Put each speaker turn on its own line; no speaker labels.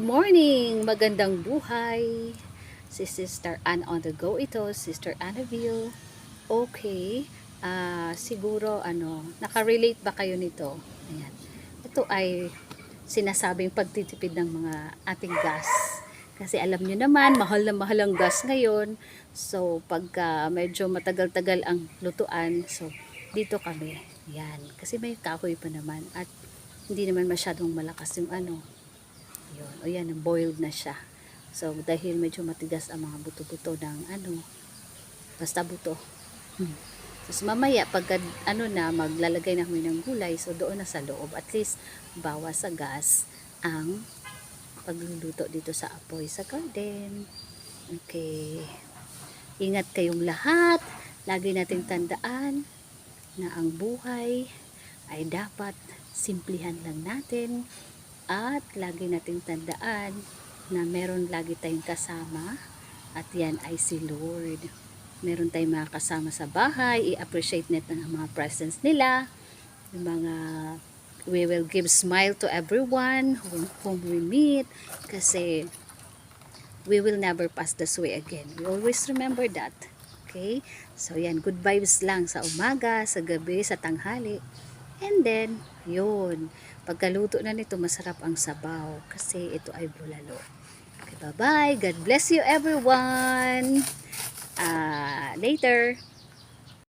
morning! Magandang buhay! Si Sister Ann on the go ito, Sister Annaville. Okay, siguro nakarelate ba kayo nito? Ayan. Ito ay sinasabing pagtitipid ng mga ating gas. Kasi alam nyo naman, mahal na mahal ang gas ngayon. So, pagka medyo matagal-tagal ang lutuan, so dito kami. Yan. Kasi may kahoy pa naman at hindi naman masyadong malakas yung yun. O yan, boiled na siya. So, dahil medyo matigas ang mga buto-buto ng basta buto. Tapos mamaya, pagka maglalagay na kami ng gulay, so doon na sa loob. At least, bawas sa gas ang pagluluto dito sa apoy sa garden. Okay. Ingat kayong lahat. Lagi nating tandaan na ang buhay ay dapat simplihan lang natin. At lagi nating tandaan na meron lagi tayong kasama at yan ay si Lord. Meron tayong mga kasama sa bahay, i-appreciate natin ang mga presence nila. Yung mga we will give smile to everyone whom we meet kasi we will never pass this way again. We always remember that. Okay? So yan, good vibes lang sa umaga, sa gabi, sa tanghali. And then, yun. Pagkaluto na nito, masarap ang sabaw. Kasi ito ay bulalo. Okay, bye-bye. God bless you everyone. Later.